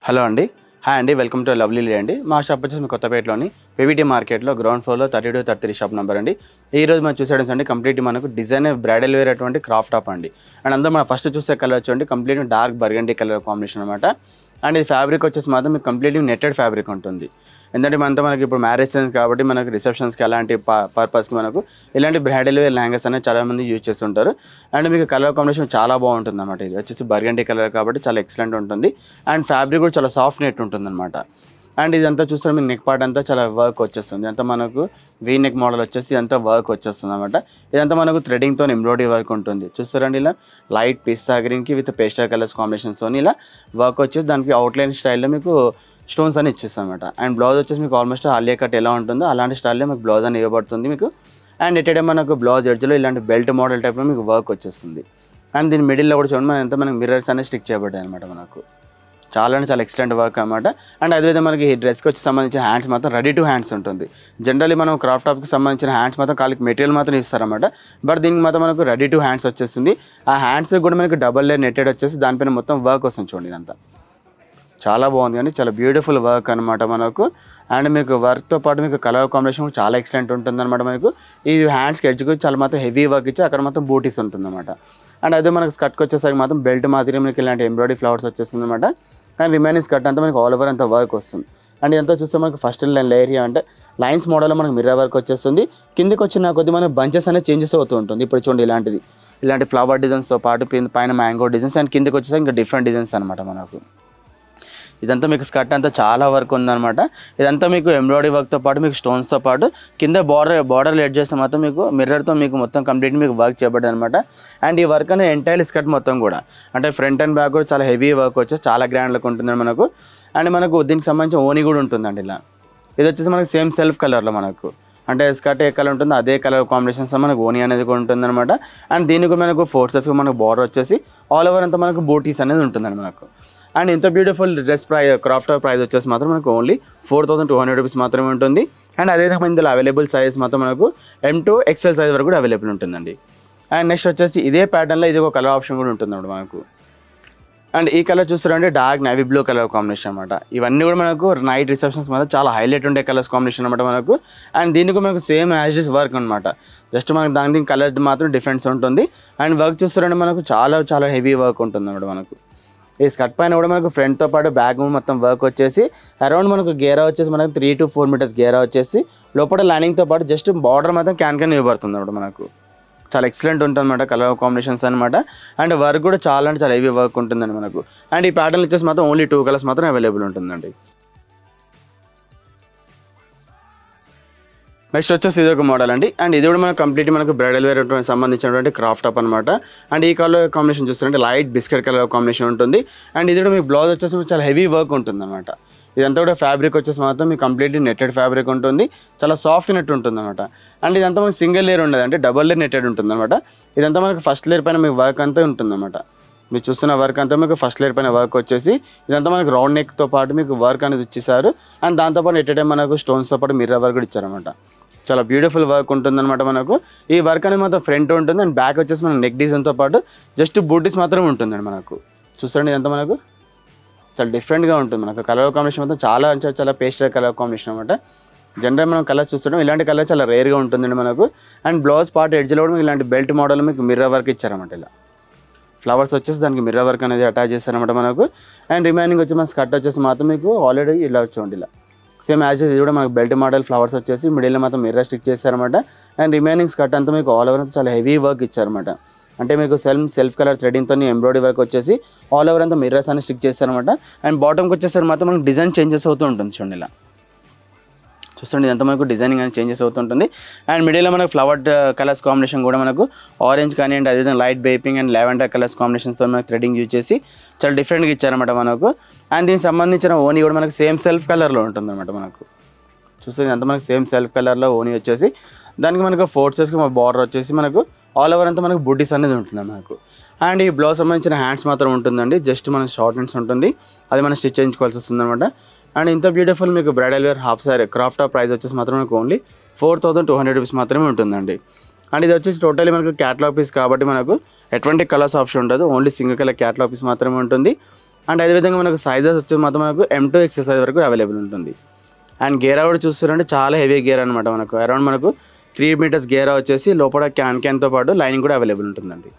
Hello అండి. Hi అండి, welcome to lovely లే అండి. మా షాప్ వచ్చేసి మీ కొత్తపేటలోని పీవీటీ మార్కెట్లో గ్రౌండ్ ఫ్లోర్లో 32-33 షాప్ నెంబర్ అండి. ఈ రోజు మనం చూసేయడం అండి కంప్లీట్ మనకు డిజైన్ బ్రైడల్ వేర్ అటువంటి క్రాఫ్ట్ టాప్ అండి. అండ్ అందరూ మనం ఫస్ట్ చూసే కలర్ వచ్చండి complete dark burgundy colour combination అనమాట. అండ్ ఇది ఫ్యాబ్రిక్ వచ్చేసి మాత్రం మీకు కంప్లీట్లీ నెట్టెడ్ ఫ్యాబ్రిక్ ఉంటుంది. ఎందుకంటే మనకి ఇప్పుడు మ్యారేజ్ సీజన్ కాబట్టి మనకు రిసెప్షన్స్కి అలాంటి పర్పస్కి మనకు ఇలాంటి బ్రైడల్ వేర్ లెహంగాస్ అనేది చాలామంది యూజ్ చేస్తుంటారు. అండ్ మీకు కలర్ కాంబినేషన్ చాలా బాగుంటుంది అనమాట. ఇది వచ్చేసి బర్గండీ కలర్ కాబట్టి చాలా ఎక్సలెంట్ ఉంటుంది. అండ్ ఫ్యాబ్రిక్ కూడా చాలా సాఫ్ట్ నెట్ ఉంటుంది అనమాట. అండ్ ఇదంతా చూస్తే మీకు నెక్ పార్ట్ అంతా చాలా వర్క్ వచ్చేస్తుంది. అంతా మనకు వీ నెక్ మోడల్ వచ్చేసి అంతా వర్క్ వచ్చేస్తుంది అనమాట. ఇదంతా మనకు థ్రెడింగ్తో ఎంబ్రాయిడరీ వర్క్ ఉంటుంది. చూస్తారండి ఇలా లైట్ పిస్తా గ్రీన్కి విత్ పేస్టల్ కలర్స్ కాంబినేషన్స్తో ఇలా వర్క్ వచ్చేసి దానికి అవుట్లైన్ స్టైల్లో మీకు స్టోన్స్ అని ఇచ్చేస్తాం అనమాట. అండ్ బ్లౌజ్ వచ్చేసి మీకు ఆల్మోస్ట్ ఆలియా కట్ ఎలా ఉంటుందో అలాంటి స్టైల్లో మీకు బ్లౌజ్ అని ఇవ్వబడుతుంది మీకు. అండ్ ఎటైనా మనకు బ్లౌజ్ ఎడ్జ్లో ఇలాంటి బెల్ట్ మోడల్ టైప్లో మీకు వర్క్ వచ్చేస్తుంది. అండ్ దీని మిడిల్లో కూడా చూడండి మనకు మిర్రర్స్ అనేది స్టిక్ చేయబడ్డాయి అనమాట. మనకు చాలా అంటే చాలా ఎక్సలెంట్ వర్క్ అనమాట. అండ్ అదేవిధంగా మనకి ఈ డ్రెస్కి వచ్చి సంబంధించిన హ్యాండ్స్ మాత్రం రెడీ టు హ్యాండ్స్ ఉంటుంది. జనరల్లీ మనం క్రాఫ్ట్ టాప్కి సంబంధించిన హ్యాండ్స్ మాత్రం కాలికి మెటీరియల్ మాత్రం ఇస్తారన్నమాట. బట్ దీనికి మాత్రం మనకు రెడీ టు హ్యాండ్స్ వచ్చేస్తుంది. ఆ హ్యాండ్స్ కూడా మనకు డబల్ లేయర్ నెట్టెడ్ వచ్చేసి దానిపైన మొత్తం వర్క్ వస్తుంది చూడండి. ఇదంతా చాలా బాగుంది కానీ చాలా బ్యూటిఫుల్ వర్క్ అనమాట మనకు. అండ్ మీకు వర్క్తో పాటు మీకు కలర్ కాంబినేషన్ కూడా చాలా ఎక్సలెంట్ ఉంటుంది అనమాట. మనకు ఈ హ్యాండ్స్కి ఎడ్జ్కి చాలా మాత్రం హెవీ వర్క్ ఇచ్చి అక్కడ మొత్తం బూటీస్ ఉంటుంది అనమాట. అండ్ అదే మనకు స్కర్ట్కి వచ్చేసరికి మాత్రం బెల్ట్ మాదిరి మీకు ఇలాంటి ఎంబ్రాయిడరీ ఫ్లవర్స్ వచ్చేస్తుంది అనమాట. అండ్ రిమైనింగ్ స్కర్ట్ అంతా మనకు ఆల్ ఓవర్ అంతా వర్క్ వస్తుంది. అండ్ ఇదంతా చూస్తే మనకు ఫస్ట్ లేయర్ అంటే లైన్స్ మోడల్లో మనకు మిర్రర్ వర్క్ వచ్చేస్తుంది. కిందకి వచ్చిన కొద్ది మనకు బంచెస్ అనేది చేంజెస్ అవుతూ ఉంటుంది. ఇప్పుడు చూడండి ఇలాంటి ఫ్లవర్ డిజైన్స్తో పాటు పైన మ్యాంగో డిజైన్స్ అండ్ కిందకి వచ్చేసరికి ఇంకా డిఫరెంట్ డిజైన్స్ అనమాట మనకు. ఇదంతా మీకు స్కర్ట్ అంతా చాలా వర్క్ ఉందన్నమాట. ఇదంతా మీకు ఎంబ్రాయిడరీ వర్క్తో పాటు మీకు స్టోన్స్తో పాటు కింద బార్డర్ ఎడ్ చేస్తే మాత్రం మీకు మిర్రర్తో మీకు మొత్తం కంప్లీట్ మీకు వర్క్ చేయబడ్డది అనమాట. అండ్ ఈ వర్క్ అనేది ఎంటైర్ స్కర్ట్ మొత్తం కూడా అంటే ఫ్రంట్ అండ్ బ్యాక్ కూడా చాలా హెవీ వర్క్ వచ్చేసి చాలా గ్రాండ్ లుక్ ఉంటుంది మనకు. అండ్ మనకు దీనికి సంబంధించిన ఓనీ కూడా ఉంటుందండి. ఇలా ఇది వచ్చేసి మనకు సేమ్ సెల్ఫ్ కలర్లో మనకు అంటే స్కర్ట్ ఏ కలర్ ఉంటుందో అదే కలర్ కాంబినేషన్స్ మనకు ఓనీ అనేది కూడా ఉంటుందన్నమాట. అండ్ దీనికి మనకు ఫోర్సెస్కి మనకు బార్డర్ వచ్చేసి ఆల్ ఓవర్ అంతా మనకు బూటీస్ అనేది ఉంటుందండి మనకు. అండ్ ఇంత బ్యూటిఫుల్ డ్రెస్ క్రాఫ్ట్ ప్రైస్ వచ్చేసి మాత్రం మనకు ఓన్లీ 4200 రూపీస్ మాత్రమే ఉంటుంది. అండ్ అదేవిధంగా ఇందులో అవైలబుల్ సైజ్ మాత్రం మనకు M2 XL సైజ్ వరకు కూడా అవైలబుల్ ఉంటుందండి. అండ్ నెక్స్ట్ వచ్చేసి ఇదే ప్యాటర్న్లో ఇది ఒక కలర్ ఆప్షన్ కూడా ఉంటుందండి మనకు. అండ్ ఈ కలర్ చూస్తారంటే dark navy blue colour combination అనమాట. ఇవన్నీ కూడా మనకు నైట్ రిసెప్షన్స్ మాత్రం చాలా హైలైట్ ఉండే కలర్స్ కాంబినేషన్ అనమాట మనకు. అండ్ దీనికి మనకు సేమ్ యాజ్ ఇస్ వర్క్ అనమాట. జస్ట్ మనకు దీనికి కలర్ మాత్రం డిఫరెన్స్ ఉంటుంది. అండ్ వర్క్ చూస్తారంటే మనకు చాలా హెవీ వర్క్ ఉంటుంది అనమాట మనకు. ఈ స్కర్ట్ పైన కూడా మనకు ఫ్రంట్తో పాటు బ్యాక్ మొత్తం వర్క్ వచ్చేసి అరౌండ్ మనకు గేరా వచ్చేసి మనకు 3 to 4 మీటర్స్ గేరా వచ్చేసి లోపల లైనింగ్తో పాటు జస్ట్ బార్డర్ మాత్రం క్యాన్ ఇవ్వబడుతుంది అనమాట మనకు. చాలా ఎక్సలెంట్ ఉంటుంది అనమాట కలర్ కాంబినేషన్స్ అనమాట. అండ్ వర్క్ కూడా చాలా హెవీ వర్క్ ఉంటుందండి మనకు. అండ్ ఈ ప్యాటర్న్ వచ్చేసి మాత్రం ఓన్లీ 2 కలర్స్ మాత్రం అవైలబుల్ ఉంటుందండి. నెక్స్ట్ వచ్చేసి ఇది ఒక మోడల్ అండి. అండ్ ఇది కూడా మనకు కంప్లీట్ మనకు బ్రైడల్ వేర్ సంబంధించినటువంటి క్రాఫ్ట్ టాప్ అనమాట. అండ్ ఈ కలర్ కాంబినేషన్ చూస్తారంటే లైట్ బిస్కెట్ కలర్ కాంబినేషన్ ఉంటుంది. అండ్ ఇది కూడా మీకు బ్లౌజ్ వచ్చేసి చాలా హెవీ వర్క్ ఉంటుంది అనమాట. ఇదంతా కూడా ఫ్యాబ్రిక్ వచ్చేసి మాత్రం మీకు కంప్లీట్లీ నెట్టెడ్ ఫ్యాబ్రిక్ ఉంటుంది. చాలా సాఫ్ట్ నెట్ ఉంటుంది అనమాట. అండ్ ఇదంతా మనకి సింగిల్ లేయర్ ఉండదు అంటే డబల్ లేయర్ నెట్టెడ్ ఉంటుంది అనమాట. ఇదంతా మనకు ఫస్ట్ లేయర్ పైన మీకు వర్క్ అంతా ఉంటుంది అనమాట. మీరు చూస్తున్న వర్క్ అంతా మీకు ఫస్ట్ లేయర్ పైన వర్క్ వచ్చేసి ఇదంతా మనకు రౌండ్ నెక్తో పాటు మీకు వర్క్ అనేది ఇచ్చేసారు. అండ్ దాంతోపాటు ఎట్ టైం మనకు స్టోన్స్తో పాటు మిర్రర్ వర్క్ కూడా ఇచ్చారనమాట. చాలా బ్యూటిఫుల్ వర్క్ ఉంటుందన్నమాట మనకు. ఈ వర్క్ అనేది మాత్రం ఫ్రంట్ ఉంటుంది. అండ్ బ్యాక్ వచ్చేసి మన నెక్ డిజైన్తో పాటు జస్ట్ బూటీస్ మాత్రమే ఉంటుందండి మనకు. చూడండి ఇదంతా మనకు చాలా డిఫరెంట్గా ఉంటుంది మనకు. కలర్ కాంబినేషన్ మొత్తం చాలా పేస్టల్ కలర్ కాంబినేషన్ అనమాట. జనరల్ మనం కలర్ చూస్తుంటాం ఇలాంటి కలర్ చాలా రేర్గా ఉంటుందండి మనకు. అండ్ బ్లౌజ్ పార్ట్ ఎడ్జ్లో కూడా ఇలాంటి బెల్ట్ మోడల్ మీకు మిర్రర్ వర్క్ ఇచ్చారన్నమాట. ఇలా ఫ్లవర్స్ వచ్చేసి దానికి మిర్రర్ వర్క్ అనేది అటాచ్ చేస్తారనమాట మనకు. అండ్ రిమైనింగ్ వచ్చి మన స్కర్ట్ వచ్చేసి మాత్రం మీకు ఆల్రెడీ ఇలా చూడండి ఇలా సేమ్ యాజ్ ఇది కూడా మనకు బెల్ట్ మోడల్ ఫ్లవర్స్ వచ్చేసి మిడిల్లో మాత్రం మిర్రర్ స్టిక్ చేస్తారనమాట. అండ్ రిమైనింగ్ స్కర్ట్ అంతా మీకు ఆల్ ఓవర్ అంతా చాలా హెవీ వర్క్ ఇచ్చారనమాట. అంటే మీకు సెల్ఫ్ కలర్ థ్రెడింగ్తో ఎంబ్రాయిడరీ వర్క్ వచ్చేసి ఆల్ ఓవర్ అంతా మిర్రర్స్ అని స్టిక్ చేస్తారనమాట. అండ్ బాటమ్కి వచ్చేసరికి మాత్రం మనకు డిజైన్ చేంజెస్ అవుతూ ఉంటుంది చూడండి ఇలా. చూడండి ఇదంతా మనకు డిజైనింగ్ అనేది చేంజెస్ అవుతుంటుంది. అండ్ మిడిల్లో మనకు ఫ్లవర్ కలర్స్ కాంబినేషన్ కూడా మనకు ఆరెంజ్ కానివ్వండి అదేవిధంగా లైట్ బేపింగ్ అండ్ లావెండర్ కలర్స్ కాంబినేషన్స్తో మనకు థ్రెడింగ్ యూజ్ చేసి చాలా డిఫరెంట్గా ఇచ్చారన్నమాట మనకు. అండ్ దీనికి సంబంధించిన ఓనీ కూడా మనకు సేమ్ సెల్ఫ్ కలర్లో ఉంటుంది అనమాట మనకు. చూస్తే అంతా మనకు సేమ్ సెల్ఫ్ కలర్లో ఓనీ వచ్చేసి దానికి మనకు ఫోర్సెస్కి మన బార్డర్ వచ్చేసి మనకు ఆల్ ఓవర్ అంతా మనకు బుడ్డీస్ అనేది ఉంటుంది మనకు. అండ్ ఈ బ్లౌజ్ సంబంధించిన హ్యాండ్స్ మాత్రం ఉంటుందండి. జస్ట్ మనకు షార్ట్ హ్యాండ్స్ ఉంటుంది. అది మనం స్టిచ్ చేయించుకోవాల్సి వస్తుంది అనమాట. అండ్ ఇంత బ్యూటిఫుల్ మీకు bridal wear half sari craft top price వచ్చేసి మాత్రం మనకు ఓన్లీ 4200 రూపీస్ మాత్రమే ఉంటుందండి. అండ్ ఇది వచ్చేసి టోటలీ మనకు క్యాటలాగ్ పీస్ కాబట్టి మనకు ఎటువంటి కలర్స్ ఆప్షన్ ఉండదు. Only single colour catalogue piece మాత్రమే ఉంటుంది. అండ్ అదేవిధంగా మనకు సైజెస్ వచ్చి మాత్రం మనకు M2 XS సైజ్ వరకు అవైలబుల్ ఉంటుంది. అండ్ గేరా కూడా చూస్తారంటే చాలా హెవీ గేర్ అనమాట. మనకు అరౌండ్ మనకు 3 మీటర్స్ గేరా వచ్చేసి లోపల క్యాన్తో పాటు లైనింగ్ కూడా అవైలబుల్ ఉంటుందండి.